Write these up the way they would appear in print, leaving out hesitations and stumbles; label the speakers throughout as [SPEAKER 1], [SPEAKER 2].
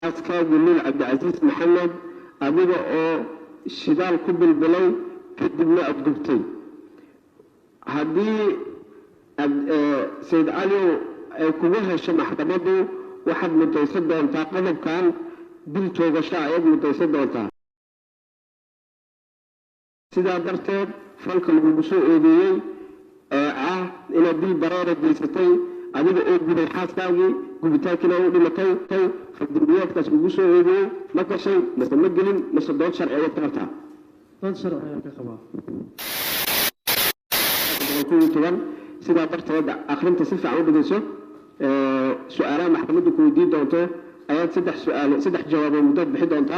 [SPEAKER 1] أسكاب من عبد العزيز محمد أبيض أو شدال كبل بلي كدبنا أبدبتي هذه سيد علي كوجه الشمح تبدو واحد متوسط أن تعقد كان بنتو غشاء متوسط أنت سيدا درتب فلك المبسوط إيدي إلى دل برارة جلستي أبيض أو بدل حاسكاوي قبتاكنا ولمتي تي فالدنيات كاس مبسوط إيدي ما كشيء مثل مجلين مثل دوت شرعية ترتها
[SPEAKER 2] دوت شرعية كخبا
[SPEAKER 1] سيدا درتب آخرين تصفى عود بديسو سؤالان محكمة كويدي دونتو آيات سدح جواب مدد بحد أنت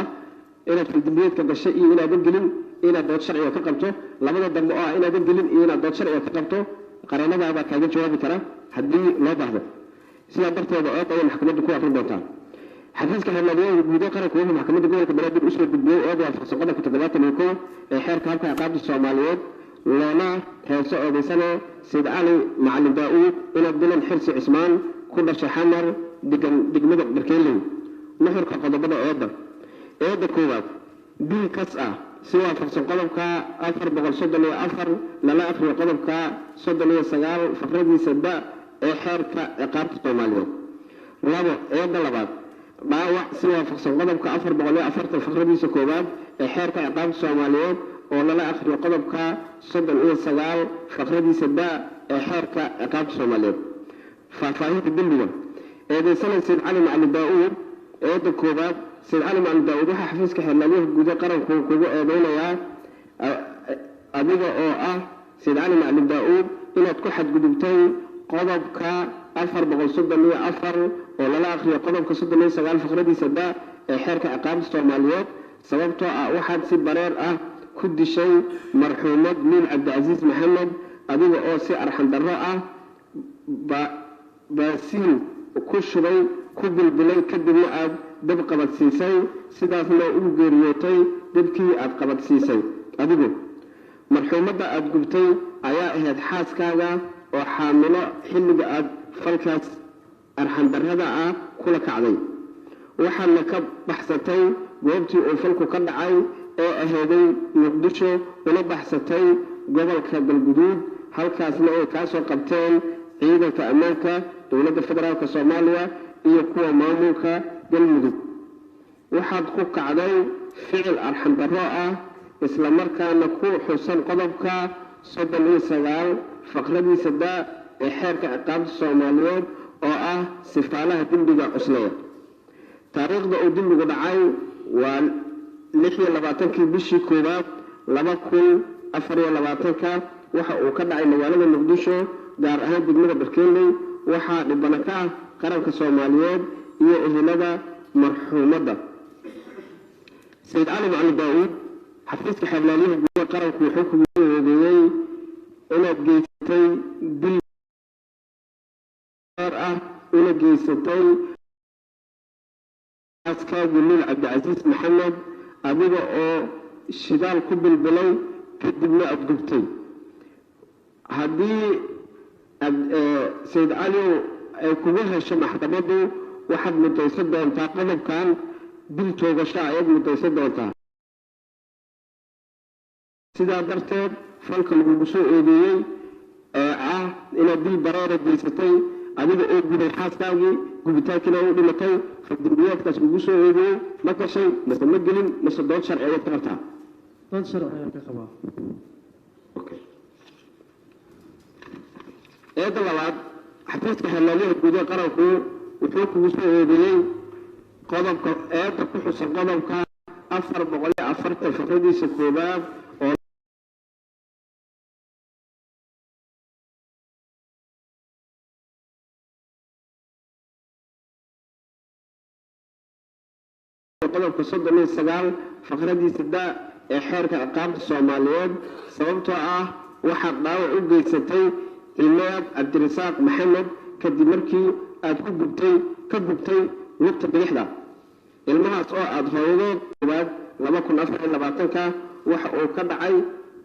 [SPEAKER 1] إلى في الدنيات كذا شيء إلى دنجلين إلى دوت شرعية كقبته لما الدم إلى دنجلين إلى دوت شرعية كقبته قررنا بعد كذا جواب ترى حدي لا بعده سيدا درتب آيات أي محكمة كويدي آخرين دونتا حديث كهذا الذي بدو قرر كويدي محكمة كويدي كبلاد الأسرة بالبيو أو فسقنا في تدبات الملكو حير كان عقاب الصوماليات لنا هيسوع بسنة سيد علي معلم داوود إلى الدلم حرس عثمان كل شحمر دقمدق بركيلين نحر كقد بدأ أيضا كوبات بي كسأة سوى فرسن قلبك أفر بغل صدني أفر للا أفر قلبك صدني سجال فقردي سباء حير كعقاب الصوماليات رابع أيضا لبعض باوع سوى فرسن قلبك أفر بغل أفر فقردي سكوبات حير كعقاب الصوماليات ولا آخر قلبك صدق إيه سجال فقردي سباء حركة عقاب الصوماليات ففاهية الدنيا إذا سنة سيد علي معلم داوود إذا كوبات سيد علي معلم داوود وح حفيز كحلاليه جودة قرن كوبا بين يا أبيض سيد علي معلم داوود إن تكحت جدبتين قلبك أفر بقول صدق إيه أفر ولا آخر قلبك صدق إيه سجال فقردي سباء حركة عقاب الصوماليات سببته واحد سيد برير كل شيء مرحومات من عبد العزيز محمد أبوه أو سي أرحم براءة باسين وكل شيء كل البلاد كدب لعب دبقة بتسيسي سيدا فلا أوجريوتي دبكي أبقى بتسيسي أبوه مرحومات أبقبتي عياء هاد حاس كذا وحاملة حل أب فلكاس أرحم براءة كل كعدي وحنك بحثتي وابتي وفلكو كدعي هذين مقدشة ونبح ستي قبل كاب الجدود هل كاسنا كاسو قبتين عيدا كأمريكا دولة الفدرالية كصوماليا يقوى ماموكا بالمدد وحد خوك علي فعل أرحم براءة إسلام مركا نكو حسن قضبك صدني سغال فقردي سداء إحارك عقاب الصوماليات أو سفالها دنبقى أسلية تاريخ دا دنبقى دعاي لحية لباتنكي بشي كوبات لباكل أفريا لباتنكا وحا وكدعي موالد المقدشو دار أهد دقمدة بركيلي وحا لبنكا قرنك صوماليات إيه إهلادة مرحومة سيد علي معلم داوود حفظك حبلانيه بيه قرنك وحكم يهوديي إلا جيستي بالمرأة إلا جيستي أسكاب من عبد العزيز محمد أبيض أو شدال كبل بلي كدبنا أبدبتي هذه سيد علي كوجه الشمح تبدو واحد متوسط أن تعقد كان بنتو غشاء متوسط أنت سيدا درتب فلك المبسوط إيدي إلى دل برارة جلستي أبيض أو بدل حاسكاوي قبتاكنا ولمتي فالدنيات كاس مبسوط إيدي ما كشيء مثل مجلين مثل دوت شرعية ترتها
[SPEAKER 2] دوت شرعية كخبا
[SPEAKER 1] أوكي هذا الوضع حفظك حلاليه جودة قرنكو وحكم مبسوط إيدي قضبك هذا كحس قضبك أفر بغلي أفرت الفقيدي سكوباب قلبك صدني سجال فقردي سداء حركة عقاب الصوماليات سببته واحد ضاوع وجيستي إمام عبد الرزاق محمد كدمركي كجبتي وقت بيحدى المها سواء أظهروا بعد لما كنا أفرح لبعضك واحد كدعي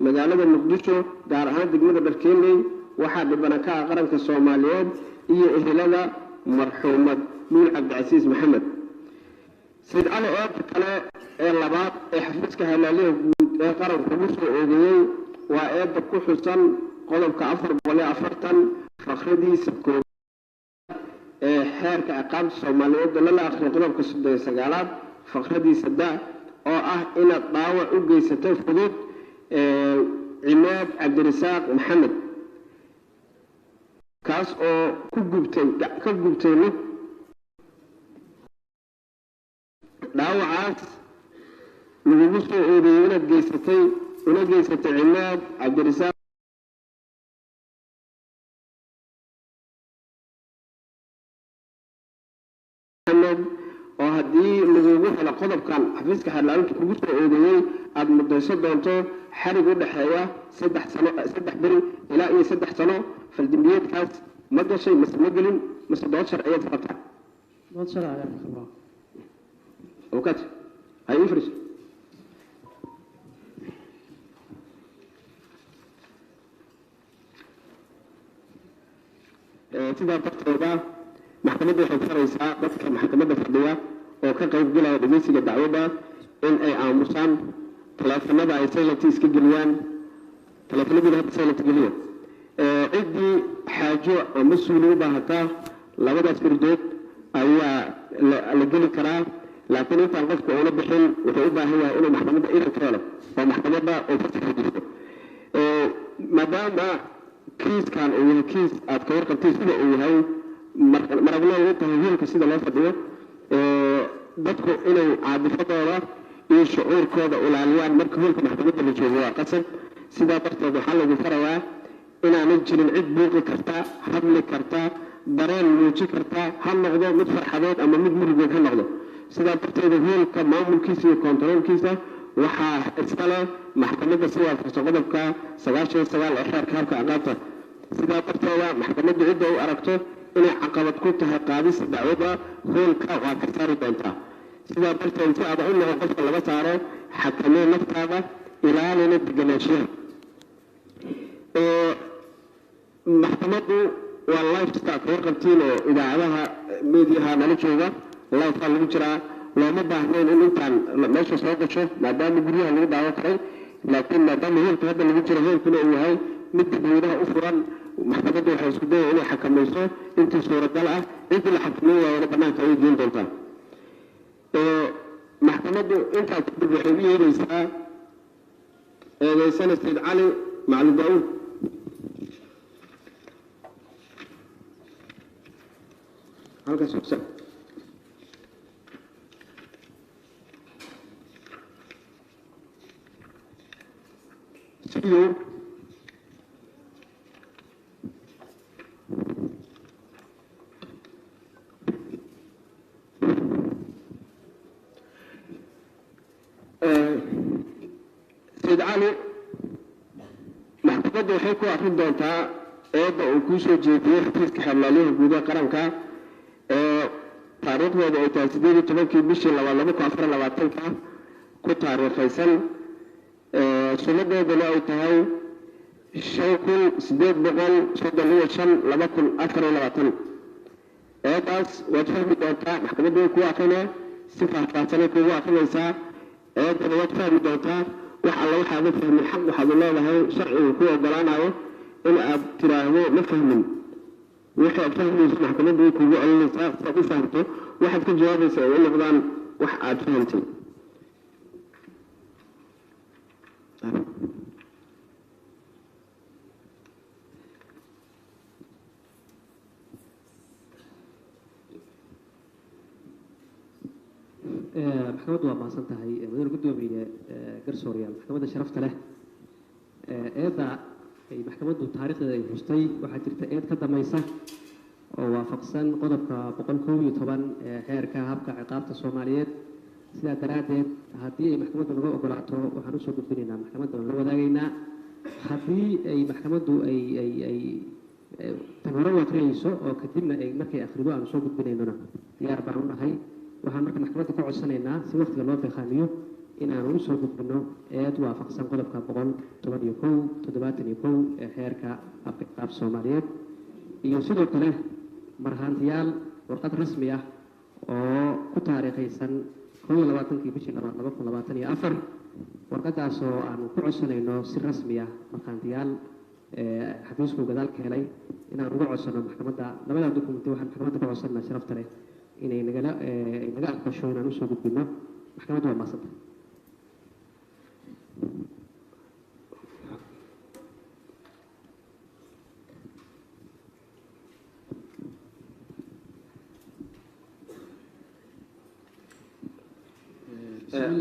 [SPEAKER 1] مجال المقدسو دار هذا دقيقة بركيني واحد بنكاء قرنك الصوماليات هي إهلالة مرحومة من عبد العزيز محمد سيد علي أوقات كلا اللبات حفظك هلاليه قرن خمس أوجيه وأيد كحسن قلب كأفر ولا أفرتن فخدي سكون حركة أقام الصومالية دلنا آخر قلب كسب سجالات فخدي سدا أو إلى الضاوع أوجي ستة فضوط عماد عبد الرزاق محمد كاس أو كجبتين dhaawacaas lagu soo oodayay una geysatay cimaad cabdirasaaq maxamed oo haddii lagugu helo qodobkan xafiiska xadlaalinta kugu soo oodayay aada mudayso doonto xarig u dhexeeya 3 sano 3 beri ilaa iyo 3 sano faldambiyeedkaas ma gashay mase ma gelin mase dood sharciyeed qabta
[SPEAKER 2] dood sharci ayaa ka qabaa
[SPEAKER 1] وكات هاي يفرش سيدا تقتربا محكمة الحكفر إساء بسك محكمة الفردية وكاقيب قلها بميسي الدعوة إن أي عاموسان تلافنا با إسايلة تيسكي قليان تلافنا بلها تسايلة قليان عدي حاجة ومسولو باهتا لابد أسكردوت أيها لقلي كراه لكن أنت عرفت أنا بحين وتعبها هي إنه محكمة إيران كله ومحكمة وفتح الجسد ما دام كيس كان أو كيس أذكر كيس كده أو هاي مرغنا وتهجير كسيد الله فديه بدكو إنه عاد فترة الشعور كذا والعليان مركبون كمحكمة اللي جوا قسم سيدا برتة بحال بفروا إنا نجري العد بوق كرتا حمل كرتا بران موجي كرتا هم نقدر مدفر حدود أما مدمر بوق هم نقدر سيدا برتة هولك maamulkiisa iyo kontaroolkiisa waxaa iskale maxkamadda sida farsaqadabka 99 xeerka habka aqaabta sidaa darteeda maxkamaddu cidda u aragto inay caqabad ku tahay qaadista dacwada hoolka waa ka saari doontaa sidaa darteed si aad u noqon qofka laga saaro xakamee naftaada ilaalina deganaanshiyaha maxkamaddu waa live stack warqabtiin oo idaacadaha meediyaha nala jooga live ka lagu jiraa looma baahnayn in intaan meesha soo gasho maadaama guryaha lagu daawo karay laakiin maadaama hoolka hadda lagu jiro hoolkuna uu yahay mid dadweynaha u furan maxkamaddu waxay isku dayay inay xakamayso intii suuragal ah intii la xakameyn waayana bannaanka ay geyn doontaa maxkamaddu intaa kadib waxay u yeedaysaa eedeysana sayid cali macalin daa'uud halkaas ogsa سيدو سيد علي محكمة waxay ku akhrin doontaa eedda uu ku soo jeediyay xafiiska xablaaliha gudaha qaranka taariikhdooda ay tahay 18 bishii 2024 ku taariikhaysan سنده أو تهاي شوكل سديد بقول سودانية شن لبكل أثر لبطن إيقاس وتفهم دوتا محكمة دو كوا أخينا صفة فاتنة كوا أخينا إسا إيقاس وتفهم دوتا وحال الله حاضر فهم الحق وحاضر الله لهي شرعي كوا بلانا إن أبتراهو مفهمين وحاول فهم محكمة دو كوا أخينا إسا فقو فهمته واحد كل جواب يسأل إنه فضان واحد فهمتين
[SPEAKER 3] maxkamaddu waa mahadsan tahay madaxweyne gudoomiye garsooryaal maxkamadda sharafta leh eedda ay maxkamaddu taariikhdeeda ay hustay waxaa jirta eed ka dambaysa oo waafaqsan qodobka 111 ee xeerka habka ciqaabta Soomaaliyeed sidaa daraaddeed haddii ay maxkamaddu naga ogolaato waxaan u soo gudbinaynaa maxkamadda la wadaagaynaa haddii ay maxkamaddu ay tanwaro waafaqayso oo kadibna ay markay akhrido aan soo gudbinaynona diyaar baan u nahay waxaan marka maxkamadda ka codsanaynaa si waqtiga loo fiiqaamiyo in aan ugu soo gudbino eed waafaqsan qodobka 111 ee xeerka habka ciqaabta Soomaaliyeed iyo sidoo kale marhaantiyaal warqad rasmi ah oo ku taariikhaysan 22 bishii 2024 warqadaas oo aan ku codsanayno si rasmi ah markhaantiyaal xafiisku gadaal ka helay inaan uga codsano maxkamadda labada dukumenti waxaan maxkamadda ka codsanaa sharafta leh inay naga aqbasho inaan usoo gudbino maxkamaddu waa maasanta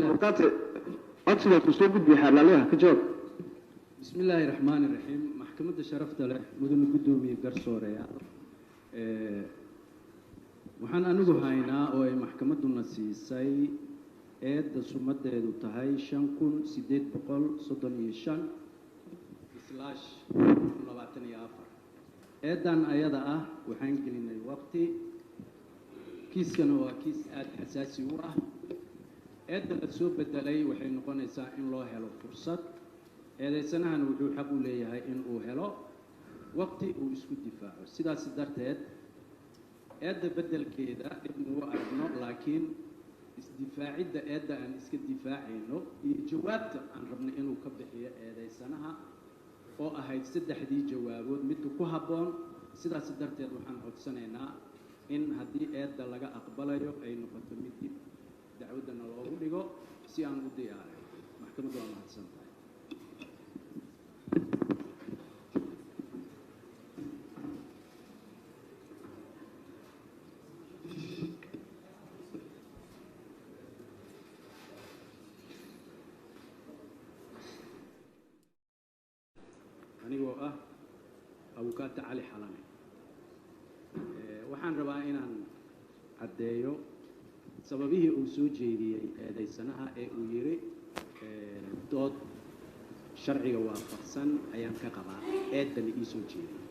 [SPEAKER 1] warqaadka codsiga ku soo gudbiya xaalalaha ka jawaab
[SPEAKER 2] بسم الله الرحمن الرحيم محكمة شرفت له مدن قدومي قرصوريا waxaan anigu haynaa oo ay maxkamaduna siisay eedda sumadeedu tahay 5835/24 eeddan ayada ah waxaan gelinay waqti kiiskana waa kiis aad xasaasi u ah eedda la soo bedelay waxay noqonaysaa in loo helo fursad eedaysanahan wuxuu xaq u leeyahay in uu helo waqti uu isku difaaco sidaas darteed eedda bedelkeeda dibnu u aragno laakiin isdifaacidda eedda aan iska difaacayno iyo jawaabta aan rabno inuu ka bixiyo eedaysanaha oo ahayd 3 jawaabood mid ku habboon sidaas darteed waxaan codsanaynaa in haddii eedda laga aqbalayo ay noqoto mid dib dacwadana loogu dhigo si aan u diyaarin maxkamaddu waa mahadsantahay anigoo ah abukaata cali xalane waxaan rabaa inaan caddeeyo sababihii uu soo jeediyey eedaysanaha ee uu yiri dood sharciga waafaqsan ayaan ka qabaa eeddani ii soo jeediyey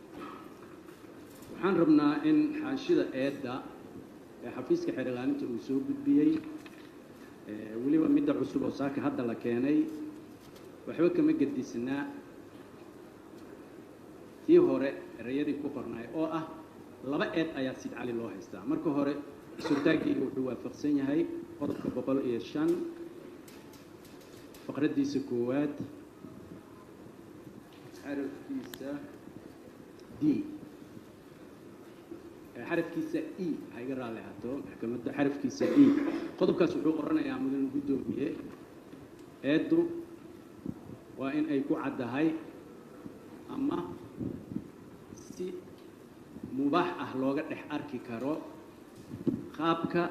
[SPEAKER 2] waxaan rabnaa in xaashida eedda ee xafiiska xeer ilaalinta uu soo gudbiyey weliba midda cusub oo saaka hadda la keenay waxba kama gedisnaa tii hore erayadii ku qornay oo ah 2 eed ayaa Sid Cali loo haystaa marka hore sultaankii wuxuu waafaqsan yahay qodobka 105 faqradiisa koowaad xarafkiisa D xarafkiisa E ayga raali ahaato maxkamadda xarafkiisa E qodobkaas wuxuu qoranayaa mudan gudoomiye eedu waa in ay ku caddahay ama si mubaax ah looga dhex arki karo qaabka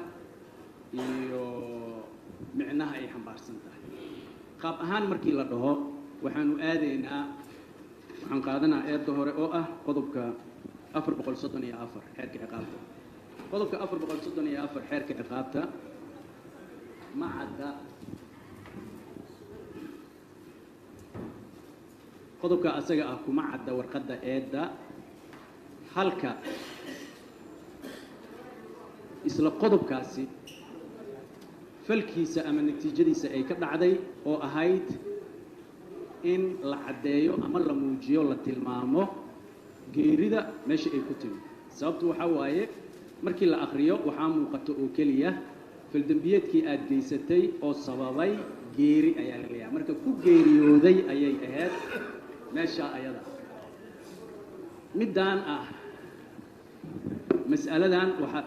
[SPEAKER 2] iyo micnaha ay xambaarsan tahay qaab ahaan markii la dhaho waxaanu aadaynaa waxaan qaadanaa eedda hore oo ah qodobka 434 xeerka ciqaabta qodobka 434 xeerka ciqaabta ma cadda qodobka asaga ah kuma cadda warqadda eedda halka isla qodobkaasi falkiisa ama natiijadiisa ay ka dhacday oo ahayd in la caddeeyo ama la muujiyo la tilmaamo geerida meesha ay ku timi sababtu waxa waaye markii la akhriyo waxaa muuqato oo keliya faldambiyeedkii aad geysatay oo sababay geeri ayaa la leeyahay marka ku geeriyooday ayay ahayd meesha ayada midaan ah mas'aladan waxa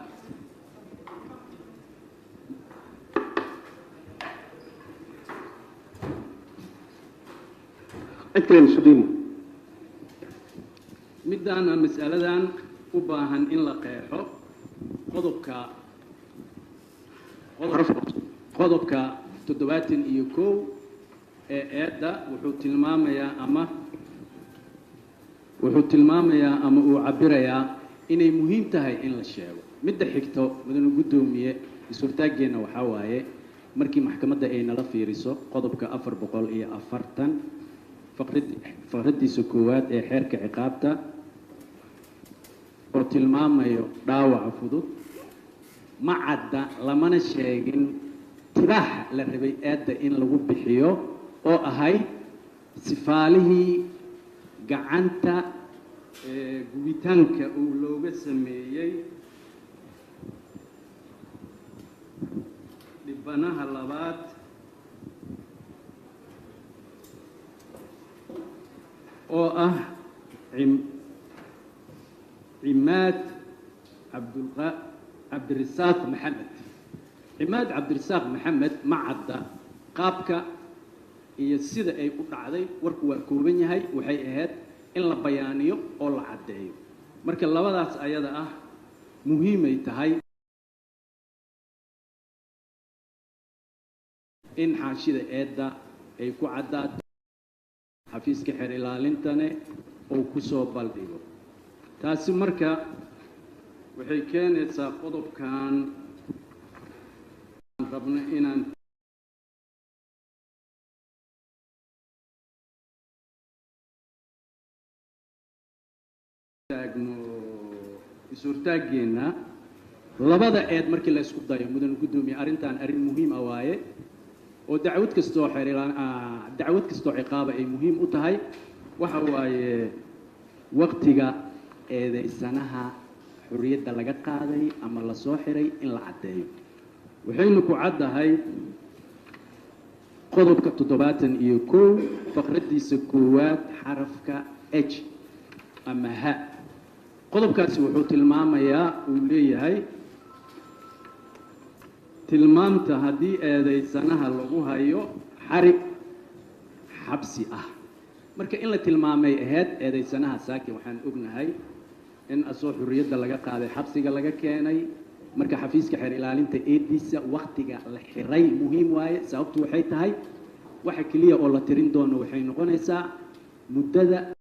[SPEAKER 1] أكرم سديم
[SPEAKER 2] midaan mas'aladan u baahan in la qeexo qodobka 71 ee eedda wuxuu tilmaamayaa ama uu cabirayaa inay muhiim tahay in la sheego midda xigto mudan gudoomiye isurtaageena waxa waaye markii maxkamadda ay nala fiiriso qodobka 440 faqradiisa koowaad ee xeerka ciqaabta oo tilmaamayo dhaawaca fudud ma cadda lamana sheegin tibaax la rabay eedda in lagu bixiyo oo ahayd sifaalihii gacanta gubitaanka uu looga sameeyey dhibanaha labaad oo ah cimaad cabdirasaaq maxamed. cimaad cabdirasaaq maxamed ma cadda qaabka iyo sida ay u dhacday. warku waa kooban yahay, waxay ahayd in la bayaaniyo oo la caddeeyo. marka labadaas ayada ah muhiimay tahay in xaashida eedda ay ku caddaato, xafiiska xeer ilaalintane uu ku soo baldhigo. taasi marka waxay keenaysaa qodobkan aan rabno inaan taagno is-hortaaggeena labada eed markii la isku dayo. mudan guddoomiye, arrintan arrin muhiim ah waaye oo dacwad kastoo ciqaaba ay muhiim u tahay. waxa waaye waqtiga eedaysanaha xurriyadda laga qaaday ama la soo xiray in la caddeeyo. waxaynu ku caddahay qodobka 71 faqraddiisa koowaad xarafka h ama h. qodobkaasi wuxuu tilmaamayaa, uu leeyahay tilmaamta haddii eedaysanaha lagu hayo xarig xabsi ah. marka in la tilmaamay ahayd eedaysanaha saakin waxaan ognahay in asoo xurriyadda laga qaaday xabsiga laga keenay. marka xafiiska xeer ilaalinta eediisa waqtiga la xiray muhiim waaye. sababtu waxay tahay waxa keliya oo la tirin doono waxay noqonaysaa muddada